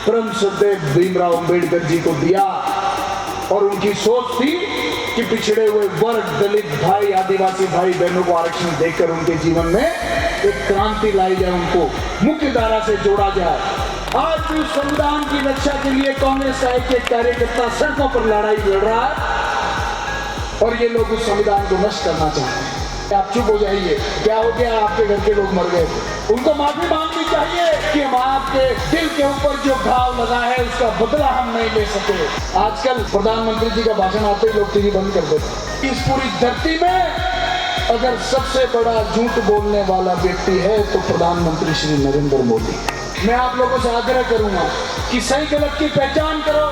परम श्रद्धेय भीमराव अंबेडकर जी को दिया। और उनकी सोच थी कि पिछड़े हुए वर्ग, दलित भाई, आदिवासी भाई बहनों को आरक्षण देकर उनके जीवन में एक क्रांति लाई जाए, उनको मुख्य धारा से जोड़ा जाए। आज भी संविधान की रक्षा के लिए कांग्रेस का एक कार्यकर्ता सड़कों पर लड़ाई लड़ रहा है और ये लोग उस संविधान को नष्ट करना चाहते हैं। आप चुप हो जाइए, क्या हो गया? आपके घर के लोग मर गए, उनको माफी मांगनी चाहिए कि हम आपके दिल के ऊपर जो घाव लगा है उसका बदला हम नहीं ले सके। आजकल प्रधानमंत्री जी का भाषण आते ही लोग टीवी बंद कर देते। इस पूरी धरती में अगर सबसे बड़ा झूठ बोलने वाला व्यक्ति है तो प्रधानमंत्री श्री नरेंद्र मोदी। मैं आप लोगों से आग्रह करूंगा कि सही गलत की पहचान करो,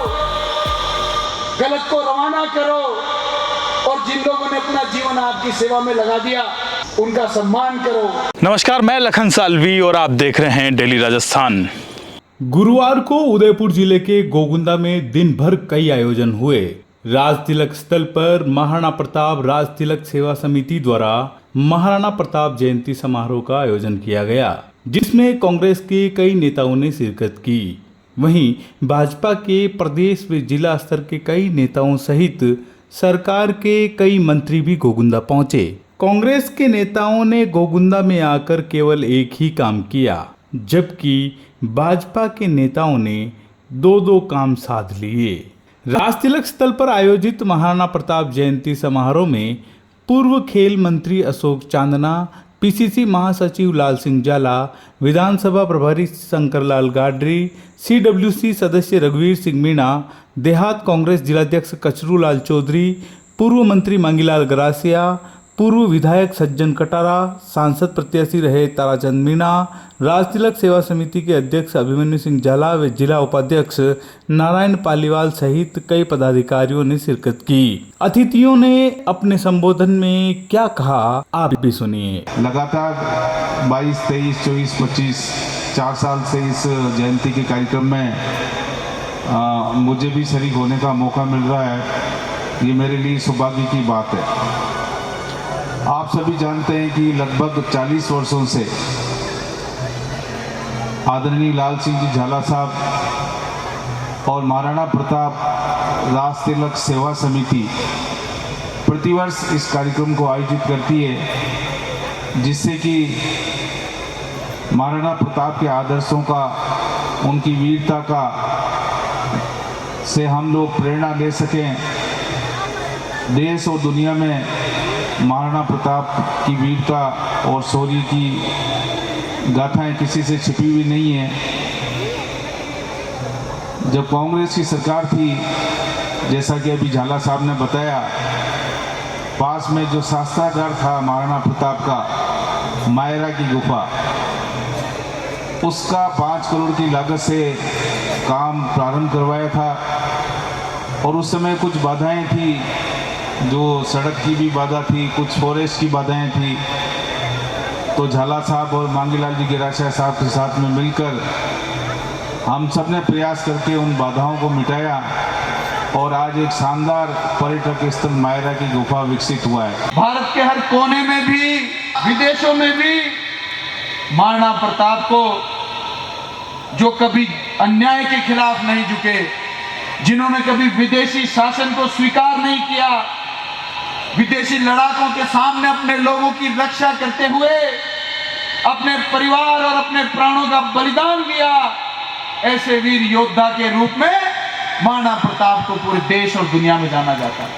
गलत को रवाना करो और जिन लोगों ने अपना जीवन आपकी सेवा में लगा दिया उनका सम्मान करो। नमस्कार, मैं लखन सालवी और आप देख रहे हैं डेली राजस्थान। गुरुवार को उदयपुर जिले के गोगुंदा में दिन भर कई आयोजन हुए। राज तिलक स्थल पर महाराणा प्रताप राज तिलक सेवा समिति द्वारा महाराणा प्रताप जयंती समारोह का आयोजन किया गया, जिसमें कांग्रेस के कई नेताओं ने शिरकत की। वहीं भाजपा के प्रदेश व जिला स्तर के कई नेताओं सहित सरकार के कई मंत्री भी गोगुंदा पहुंचे। कांग्रेस के नेताओं ने गोगुंदा में आकर केवल एक ही काम किया, जबकि भाजपा के नेताओं ने दो काम साध लिए। राज तिलक स्थल पर आयोजित महाराणा प्रताप जयंती समारोह में पूर्व खेल मंत्री अशोक चांदना, पीसीसी महासचिव लाल सिंह जाला, विधानसभा प्रभारी शंकरलाल गाडरी, सीडब्ल्यूसी सदस्य रघुवीर सिंह मीणा, देहात कांग्रेस जिलाध्यक्ष कचरूलाल चौधरी, पूर्व मंत्री मांगीलाल गरासिया, पूर्व विधायक सज्जन कटारा, सांसद प्रत्याशी रहे ताराचंद मीणा, राज तिलक सेवा समिति के अध्यक्ष अभिमन्यु सिंह झाला व जिला उपाध्यक्ष नारायण पालीवाल सहित कई पदाधिकारियों ने शिरकत की। अतिथियों ने अपने संबोधन में क्या कहा, आप भी सुनिए। लगातार 22, 23, 24, 25 4 साल से इस जयंती के कार्यक्रम में मुझे भी शरीक होने का मौका मिल रहा है। ये मेरे लिए सौभाग्य की बात है। आप सभी जानते हैं कि लगभग 40 वर्षों से आदरणीय लाल सिंह जी झाला साहब और महाराणा प्रताप राज तिलक सेवा समिति प्रतिवर्ष इस कार्यक्रम को आयोजित करती है, जिससे कि महाराणा प्रताप के आदर्शों का, उनकी वीरता का से हम लोग प्रेरणा ले सकें। देश और दुनिया में महाराणा प्रताप की वीरता और शौर्य की गाथाएं किसी से छिपी हुई नहीं है। जब कांग्रेस की सरकार थी, जैसा कि अभी झाला साहब ने बताया, पास में जो शास्त्रागार था महाराणा प्रताप का, मायरा की गुफा, उसका 5 करोड़ की लागत से काम प्रारंभ करवाया था। और उस समय कुछ बाधाएं थी, जो सड़क की भी बाधा थी, कुछ फॉरेस्ट की बाधाएं थी। तो झाला साहब और मांगीलाल जी गिरासिया साहब के साथ में मिलकर हम सब ने प्रयास करके उन बाधाओं को मिटाया और आज एक शानदार पर्यटक स्थल मायरा की गुफा विकसित हुआ है। भारत के हर कोने में भी, विदेशों में भी महाराणा प्रताप को, जो कभी अन्याय के खिलाफ नहीं झुके, जिन्होंने कभी विदेशी शासन को स्वीकार नहीं किया, विदेशी लड़ाकों के सामने अपने लोगों की रक्षा करते हुए अपने परिवार और अपने प्राणों का बलिदान दिया, ऐसे वीर योद्धा के रूप में महाराणा प्रताप को पूरे देश और दुनिया में जाना जाता है।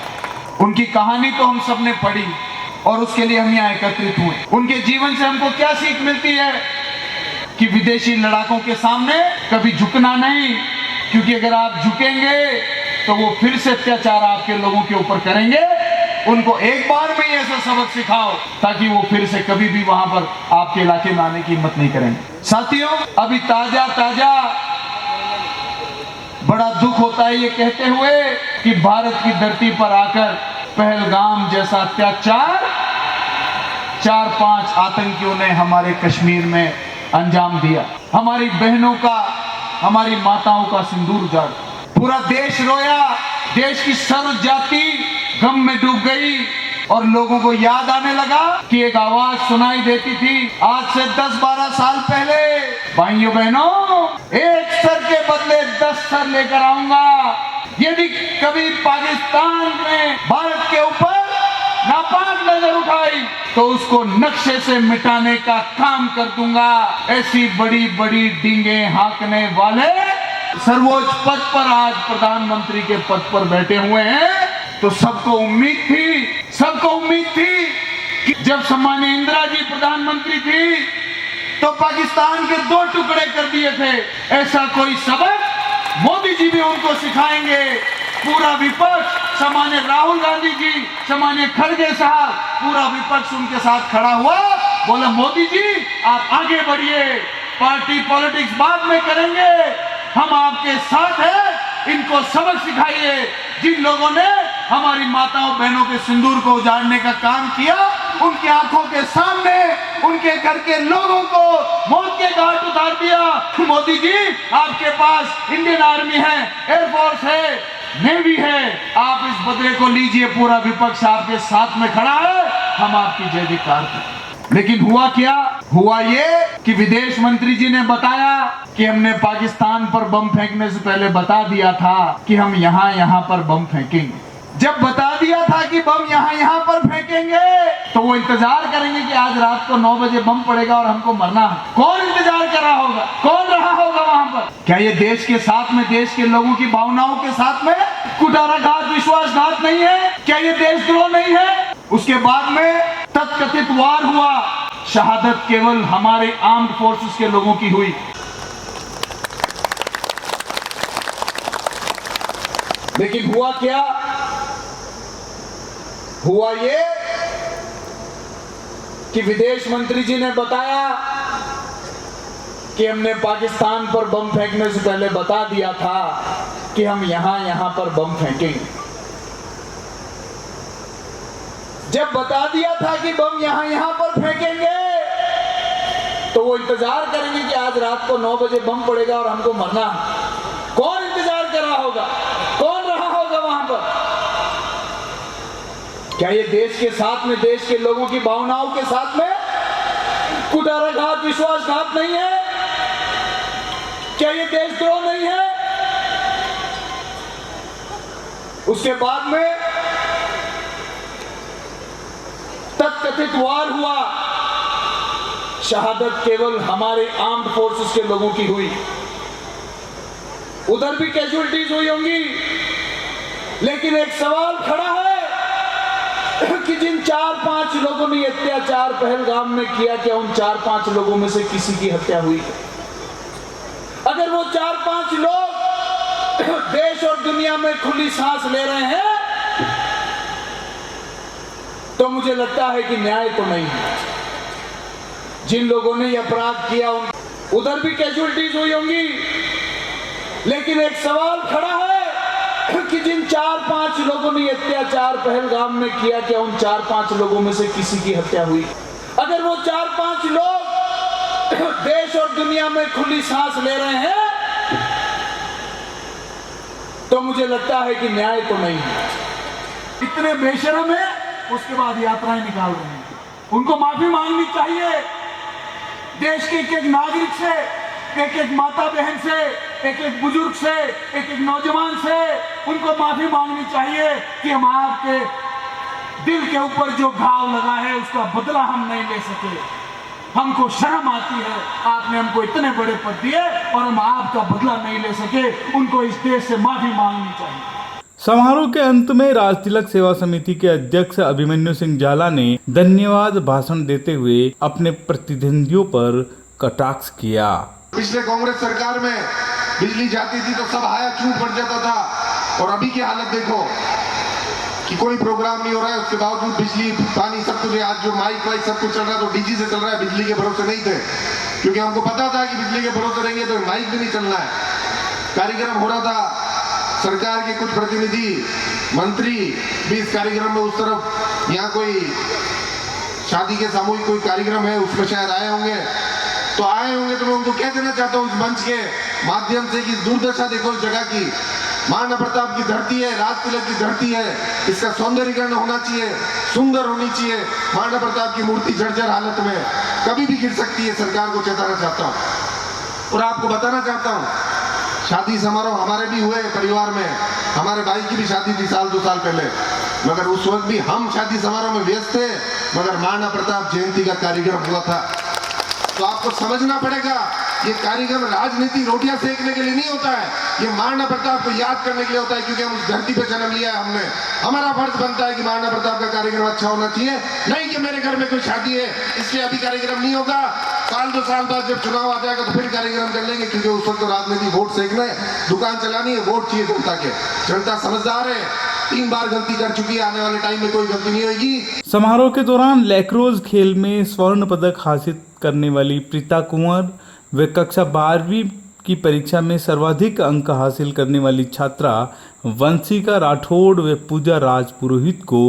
उनकी कहानी तो हम सब ने पढ़ी और उसके लिए हम यहाँ एकत्रित हुए। उनके जीवन से हमको क्या सीख मिलती है कि विदेशी लड़ाकों के सामने कभी झुकना नहीं, क्योंकि अगर आप झुकेंगे तो वो फिर से अत्याचार आपके लोगों के ऊपर करेंगे। उनको एक बार में ही ऐसा सबक सिखाओ ताकि वो फिर से कभी भी वहां पर आपके इलाके में आने की हिम्मत नहीं करेंगे। साथियों, अभी ताजा बड़ा दुख होता है ये कहते हुए कि भारत की धरती पर आकर पहलगाम जैसा अत्याचार 4-5 आतंकियों ने हमारे कश्मीर में अंजाम दिया। हमारी बहनों का, हमारी माताओं का सिंदूर उजाड़, पूरा देश रोया, देश की सर्व जाति गम में डूब गई और लोगों को याद आने लगा कि एक आवाज सुनाई देती थी आज से 10-12 साल पहले, भाइयों बहनों, एक सर के बदले 10 सर लेकर आऊंगा। यदि कभी पाकिस्तान ने भारत के ऊपर नापाक नजर उठाई तो उसको नक्शे से मिटाने का काम कर दूंगा। ऐसी बड़ी बड़ी डींगे हाँकने वाले सर्वोच्च पद पर आज प्रधानमंत्री के पद पर बैठे हुए हैं। तो सबको उम्मीद थी कि जब सम्मानीय इंदिरा जी प्रधानमंत्री थी तो पाकिस्तान के 2 टुकड़े कर दिए थे। ऐसा कोई सबक मोदी जी भी उनको सिखाएंगे। पूरा विपक्ष, सम्मानीय राहुल गांधी जी, सम्मानीय खड़गे साहब, पूरा विपक्ष उनके साथ खड़ा हुआ, बोला मोदी जी आप आगे बढ़िए, पार्टी पॉलिटिक्स बाद में करेंगे, हम आपके साथ हैं, इनको सबक सिखाइए। जिन लोगों ने हमारी माताओं बहनों के सिंदूर को उजाड़ने का काम किया, उनकी आंखों के सामने उनके घर के लोगों को मौत के घाट उतार दिया। मोदी जी आपके पास इंडियन आर्मी है, एयरफोर्स है, नेवी है, आप इस बदले को लीजिए। पूरा विपक्ष आपके साथ में खड़ा है, हम आपकी जय जयकार करें। लेकिन हुआ क्या? हुआ ये कि विदेश मंत्री जी ने बताया कि हमने पाकिस्तान पर बम फेंकने से पहले बता दिया था कि हम यहाँ पर बम फेंकेंगे। जब बता दिया था कि बम यहाँ पर फेंकेंगे तो वो इंतजार करेंगे कि आज रात को 9 बजे बम पड़ेगा और हमको मरना है। कौन इंतजार कर रहा होगा? कौन रहा होगा वहां पर? क्या ये देश के साथ में, देश के लोगों की भावनाओं के साथ में कुठाराघात, विश्वासघात नहीं है? क्या ये देशद्रोह नहीं है? उसके बाद में तथाकथित वार हुआ, शहादत केवल हमारे आर्म्ड फोर्सेस के लोगों की हुई। लेकिन हुआ क्या? हुआ ये कि विदेश मंत्री जी ने बताया कि हमने पाकिस्तान पर बम फेंकने से पहले बता दिया था कि हम यहाँ पर बम फेंकेंगे। जब बता दिया था कि बम यहाँ पर फेंकेंगे तो वो इंतजार करेंगे कि आज रात को 9 बजे बम पड़ेगा और हमको मरना है। कौन इंतजार कर रहा होगा? कौन रहा होगा वहां पर? क्या ये देश के साथ में, देश के लोगों की भावनाओं के साथ में कुठाराघात, विश्वासघात नहीं है? क्या ये देशद्रोह नहीं है? उसके बाद में तथाकथित वार हुआ, शहादत केवल हमारे आर्म्ड फोर्सेस के लोगों की हुई। उधर भी कैजुअलिटीज हुई होंगी, लेकिन एक सवाल खड़ा है कि जिन 4-5 लोगों ने अत्याचार पहलगाम में किया, क्या उन 4-5 लोगों में से किसी की हत्या हुई? अगर वो 4-5 लोग देश और दुनिया में खुली सांस ले रहे हैं तो मुझे लगता है कि न्याय तो नहीं है। जिन लोगों ने यह अपराध किया उधर भी कैजुअलिटीज हुई होंगी, लेकिन एक सवाल खड़ा है कि जिन 4-5 लोगों ने अत्याचार पहलगाम में किया, क्या उन 4-5 लोगों में से किसी की हत्या हुई? अगर वो 4-5 लोग देश और दुनिया में खुली सांस ले रहे हैं तो मुझे लगता है कि न्याय तो नहीं है। इतने बेशर्म है, उसके बाद यात्राएं निकाल रहे हैं। उनको माफी मांगनी चाहिए। देश के एक नागरिक से, एक माता बहन से, एक बुजुर्ग से, एक नौजवान से उनको माफी मांगनी चाहिए कि हम आपके दिल के ऊपर जो घाव लगा है उसका बदला हम नहीं ले सके। हमको शर्म आती है, आपने हमको इतने बड़े पद दिए और हम आपका बदला नहीं ले सके। उनको इस देश से माफी मांगनी चाहिए। समारोह के अंत में राजतिलक सेवा समिति के अध्यक्ष अभिमन्यु सिंह जाला ने धन्यवाद भाषण देते हुए अपने प्रतिद्वंदियों पर कटाक्ष किया। पिछले कांग्रेस सरकार में बिजली जाती थी तो सब हाया चूप पड़ जाता था, और अभी की हालत देखो कि कोई प्रोग्राम नहीं हो रहा है, उसके बावजूद बिजली, पानी, सब कुछ। आज जो माइक वाइक सब कुछ चल रहा है तो डीजी से चल रहा है, बिजली के भरोसे नहीं थे, क्योंकि हमको पता था कि बिजली के भरोसे रहेंगे तो माइक भी नहीं चलना है। कार्यक्रम हो रहा था, सरकार के कुछ प्रतिनिधि, मंत्री भी इस कार्यक्रम में, उस तरफ यहाँ कोई शादी के सामूहिक कोई कार्यक्रम है उसमें शायद आए होंगे, तो आए होंगे तो मैं उनको कह देना चाहता हूँ इस मंच के माध्यम से कि दुर्दशा देखो इस जगह की। महाराणा प्रताप की धरती है, राजतिलक की धरती है, इसका सौंदर्यीकरण होना चाहिए, सुंदर होनी चाहिए। महाराणा प्रताप की मूर्ति जर्जर हालत में कभी भी गिर सकती है, सरकार को चेताना चाहता हूँ। और आपको बताना चाहता हूँ, शादी समारोह हमारे भी हुए परिवार में, हमारे भाई की भी शादी थी 1-2 साल पहले, मगर उस वक्त भी हम शादी समारोह में व्यस्त थे, मगर महाराणा प्रताप जयंती का कार्यक्रम हुआ था। तो आपको समझना पड़ेगा, ये कार्यक्रम राजनीति रोटियां सेकने के लिए नहीं होता है, ये महाराणा प्रताप को याद करने के लिए होता है, क्योंकि हम उस धरती पे जन्म लिया है हमने। हमारा फर्ज बनता है कि महाराणा प्रताप का कार्यक्रम अच्छा होना चाहिए, नहीं कि मेरे घर में कोई शादी है इसलिए अभी कार्यक्रम नहीं होगा, 1-2 साल बाद जब चुनाव आ जाएगा तो फिर कार्यक्रम कर लेंगे, क्योंकि उस वक्त तो राजनीति वोट सेकना है, दुकान चलानी है, वोट चाहिए जनता के। जनता समझदार है, 3 बार गलती कर चुकी है, आने वाले टाइम में कोई गलती नहीं होगी। समारोह के दौरान लैक्रोस खेल में स्वर्ण पदक हासिल करने वाली प्रीता कुंवर व कक्षा 12वीं की परीक्षा में सर्वाधिक अंक हासिल करने वाली छात्रा वंशिका राठौड़ व पूजा राजपुरोहित को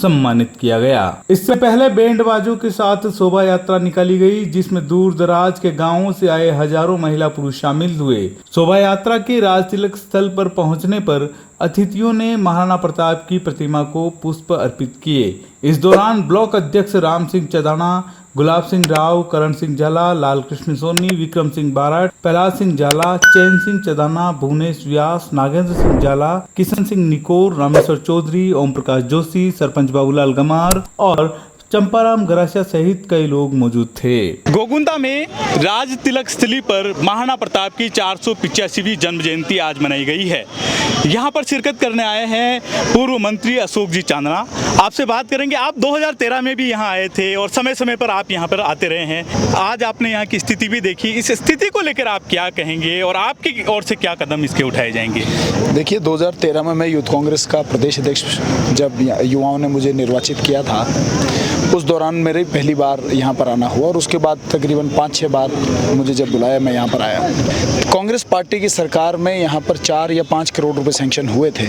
सम्मानित किया गया। इससे पहले बैंड बाजों के साथ शोभा यात्रा निकाली गई, जिसमें दूर दराज के गांवों से आए हजारों महिला पुरुष शामिल हुए। शोभा यात्रा के राजतिलक स्थल पर पहुंचने पर अतिथियों ने महाराणा प्रताप की प्रतिमा को पुष्प अर्पित किए। इस दौरान ब्लॉक अध्यक्ष राम सिंह चदाना, गुलाब सिंह राव, करण सिंह झाला, लाल कृष्ण सोनी, विक्रम सिंह बारट, प्रहलाद सिंह झाला, चैन सिंह चदाना, भुवनेश व्यास, नागेंद्र सिंह झाला, किशन सिंह निकोर, रामेश्वर चौधरी, ओम प्रकाश जोशी, सरपंच बाबूलाल गमार और चंपाराम गरासिया सहित कई लोग मौजूद थे। गोगुंदा में राज तिलक स्थली पर महाराणा प्रताप की 485वीं जन्म जयंती आज मनाई गई है। यहाँ पर शिरकत करने आए हैं पूर्व मंत्री अशोक जी चांदना। आपसे बात करेंगे, आप 2013 में भी यहाँ आए थे और समय समय पर आप यहाँ पर आते रहे हैं। आज आपने यहाँ की स्थिति भी देखी, इस स्थिति को लेकर आप क्या कहेंगे और आपकी ओर से क्या कदम इसके उठाए जाएंगे? देखिए, 2013 में मैं यूथ कांग्रेस का प्रदेश अध्यक्ष जब युवाओं ने मुझे निर्वाचित किया था, उस दौरान मेरी पहली बार यहाँ पर आना हुआ और उसके बाद तकरीबन 5-6 बार मुझे जब बुलाया मैं यहाँ पर आया। कांग्रेस पार्टी की सरकार में यहाँ पर 4 या 5 करोड़ रुपए सैंक्शन हुए थे।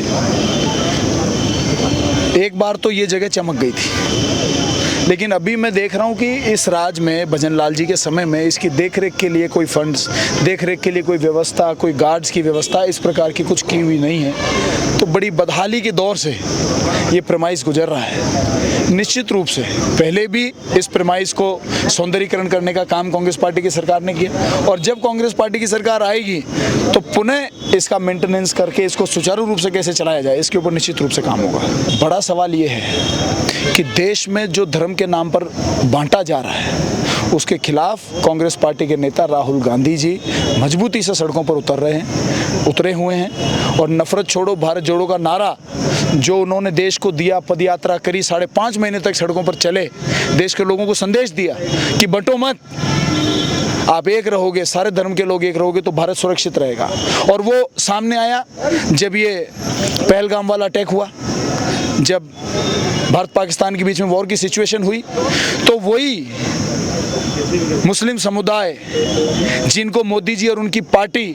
एक बार तो ये जगह चमक गई थी, लेकिन अभी मैं देख रहा हूँ कि इस राज में भजन लाल जी के समय में इसकी देखरेख के लिए कोई फंड्स, देखरेख के लिए कोई व्यवस्था, कोई गार्ड्स की व्यवस्था इस प्रकार की कुछ की हुई नहीं है। तो बड़ी बदहाली के दौर से ये प्रेमाइस गुजर रहा है। निश्चित रूप से पहले भी इस प्रेमाइस को सौंदर्यीकरण करने का काम कांग्रेस पार्टी की सरकार ने किया और जब कांग्रेस पार्टी की सरकार आएगी तो पुनः इसका मेंटेनेंस करके इसको सुचारू रूप से कैसे चलाया जाए, इसके ऊपर निश्चित रूप से काम होगा। बड़ा सवाल ये है कि देश में जो धर्म के नाम पर बांटा जा रहा है उसके खिलाफ कांग्रेस पार्टी के नेता राहुल गांधी जी मजबूती से सड़कों पर उतरे हुए हैं और नफरत छोड़ो भारत जोड़ो का नारा जो उन्होंने देश को दिया, पदयात्रा करी, 5.5 महीने तक सड़कों पर चले, देश के लोगों को संदेश दिया कि बंटो मत, आप एक रहोगे, सारे धर्म के लोग एक रहोगे तो भारत सुरक्षित रहेगा। और वो सामने आया जब ये पहलगाम वाला अटैक हुआ, जब भारत पाकिस्तान के बीच में वॉर की सिचुएशन हुई, तो वही मुस्लिम समुदाय जिनको मोदी जी और उनकी पार्टी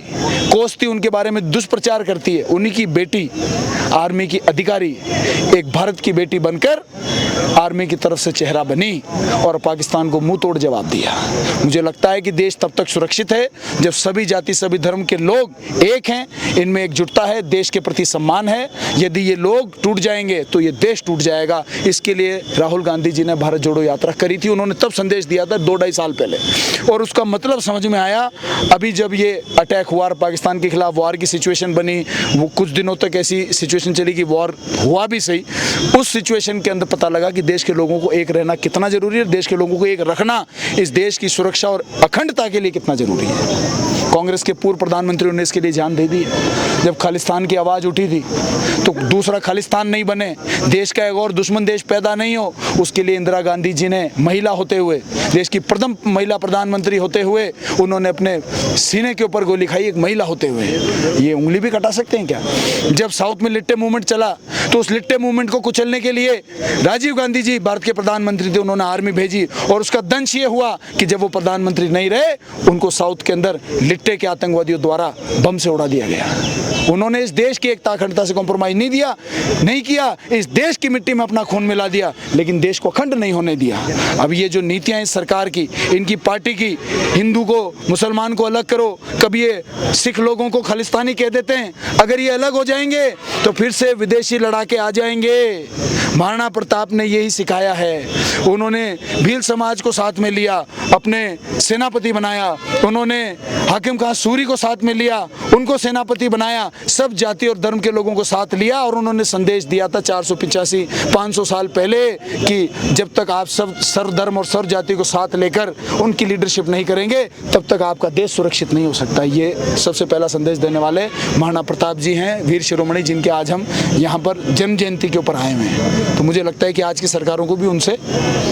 कोसती उनके बारे में दुष्प्रचार करती है, उन्हीं की बेटी आर्मी की अधिकारी एक भारत की बेटी बनकर आर्मी की तरफ से चेहरा बनी और पाकिस्तान को मुंह तोड़ जवाब दिया। मुझे लगता है कि देश तब तक सुरक्षित है जब सभी जाति सभी धर्म के लोग एक हैं, इनमें एकजुटता है, देश के प्रति सम्मान है। यदि ये लोग टूट जाएंगे तो ये देश टूट जाएगा। इसके लिए राहुल गांधी जी ने भारत जोड़ो यात्रा करी थी, उन्होंने तब संदेश दिया था 2-2.5 साल पहले और उसका मतलब समझ में आया अभी जब ये अटैक हुआ, पाकिस्तान के खिलाफ वॉर की सिचुएशन बनी, वो कुछ दिनों तक ऐसी सिचुएशन चली कि वॉर हुआ भी सही, उस सिचुएशन के अंदर पता लगा कि देश के लोगों को एक रहना कितना जरूरी है, देश के लोगों को एक रखना इस देश की सुरक्षा और अखंडता के लिए कितना जरूरी है। कांग्रेस के पूर्व प्रधानमंत्रियों ने इसके लिए जान दे दी। जब खालिस्तान की आवाज़ उठी थी तो दूसरा खालिस्तान नहीं बने, देश का एक और दुश्मन देश पैदा नहीं हो, उसके लिए इंदिरा गांधी जी ने महिला होते हुए, देश की प्रथम महिला प्रधानमंत्री होते हुए, उन्होंने अपने सीने के ऊपर गोली खाई एक महिला होते हुए। ये उंगली भी कटा सकते हैं क्या? जब साउथ में लिट्टे मूवमेंट चला तो उस लिट्टे मूवमेंट को कुचलने के लिए राजीव गांधी जी भारत के प्रधानमंत्री थे, उन्होंने आर्मी भेजी और उसका दंश ये हुआ कि जब वो प्रधानमंत्री नहीं रहे उनको साउथ के अंदर लिट्टे के आतंकवादियों द्वारा बम से उड़ा दिया गया। उन्होंने इस देश की एकता अखंडता से कॉम्प्रोमाइज नहीं किया, इस देश की मिट्टी में अपना खून मिला दिया, लेकिन देश को अखंड नहीं होने दिया। अब ये जो नीतियां इस सरकार की, इनकी पार्टी की, हिंदू को मुसलमान को अलग करो, कभी ये सिख लोगों को खालिस्तानी कह देते हैं, अगर ये अलग हो जाएंगे तो फिर से विदेशी लड़ाके आ जाएंगे। महाराणा प्रताप ने यही सिखाया है। उन्होंने भील समाज को साथ में लिया, अपने सेनापति बनाया। उन्होंने हाकिम खां सूरी को साथ में लिया, उनको सेनापति बनाया। सब जाति और धर्म के लोगों को साथ लिया और उन्होंने संदेश दिया था 485-500 साल पहले कि जब तक आप सब सर्वधर्म और सर्व जाति को साथ लेकर उनकी लीडरशिप नहीं करेंगे तब तक आपका देश सुरक्षित नहीं हो सकता। ये सबसे पहला संदेश देने वाले महाराणा प्रताप जी हैं, वीर शिरोमणि, जिनके आज हम यहाँ पर जन्म जयंती के ऊपर आए हुए हैं। तो मुझे लगता है कि आज की सरकारों को भी उनसे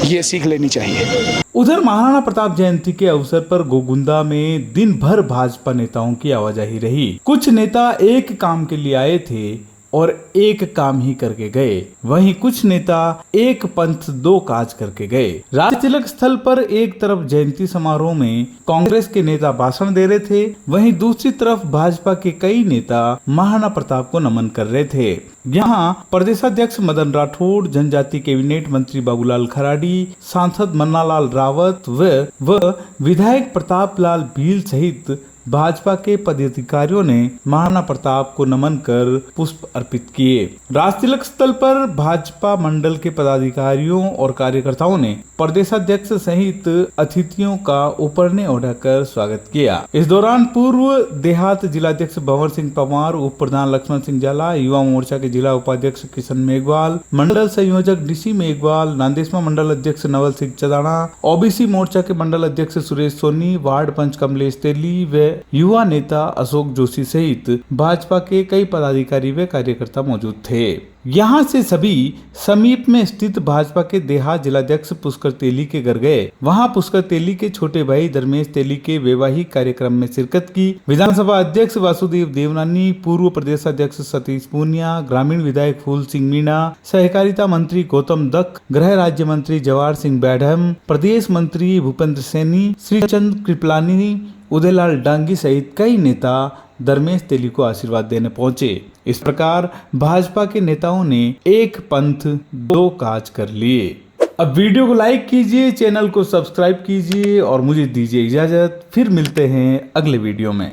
ये सीख लेनी चाहिए। उधर महाराणा प्रताप जयंती के अवसर पर गोगुंदा में दिन भर भाजपा नेताओं की आवाजाही रही। कुछ नेता एक काम के लिए आए थे और एक काम ही करके गए, वहीं कुछ नेता एक पंथ दो काज करके गए। राज तिलक स्थल पर एक तरफ जयंती समारोह में कांग्रेस के नेता भाषण दे रहे थे, वहीं दूसरी तरफ भाजपा के कई नेता महाराणा प्रताप को नमन कर रहे थे। यहाँ प्रदेशाध्यक्ष मदन राठौड़, जनजाति कैबिनेट मंत्री बाबूलाल खराड़ी, सांसद मन्नालाल रावत व विधायक प्रताप लाल भील सहित भाजपा के पदाधिकारियों ने महाराणा प्रताप को नमन कर पुष्प अर्पित किए। राज तिलक स्थल पर भाजपा मंडल के पदाधिकारियों और कार्यकर्ताओं ने प्रदेशाध्यक्ष सहित अतिथियों का ऊपरने ओढ़ाकर स्वागत किया। इस दौरान पूर्व देहात जिलाध्यक्ष भंवर सिंह पंवार, उप प्रधान लक्ष्मण सिंह जाला, युवा मोर्चा के जिला उपाध्यक्ष किशन मेघवाल, मंडल संयोजक डीसी मेघवाल, नांदेशमा मंडल अध्यक्ष नवल सिंह चदाना, ओबीसी मोर्चा के मंडल अध्यक्ष सुरेश सोनी, वार्ड पंच कमलेश तेली व युवा नेता अशोक जोशी सहित भाजपा के कई पदाधिकारी व कार्यकर्ता मौजूद थे। यहाँ से सभी समीप में स्थित भाजपा के देहात जिलाध्यक्ष पुष्कर तेली के घर गए। वहाँ पुष्कर तेली के छोटे भाई धर्मेश तेली के वैवाहिक कार्यक्रम में शिरकत की। विधानसभा अध्यक्ष वासुदेव देवनानी, पूर्व प्रदेशाध्यक्ष सतीश पूनिया, ग्रामीण विधायक फूल सिंह मीणा, सहकारिता मंत्री गौतम दत्त, गृह राज्य मंत्री जवाहर सिंह बैढ़म, प्रदेश मंत्री भूपेंद्र सैनी, श्रीचंद कृपलानी, उदयलाल डांगी सहित कई नेता धर्मेश तेली को आशीर्वाद देने पहुंचे। इस प्रकार भाजपा के नेताओं ने एक पंथ दो काज कर लिए। अब वीडियो को लाइक कीजिए, चैनल को सब्सक्राइब कीजिए और मुझे दीजिए इजाजत। फिर मिलते हैं अगले वीडियो में।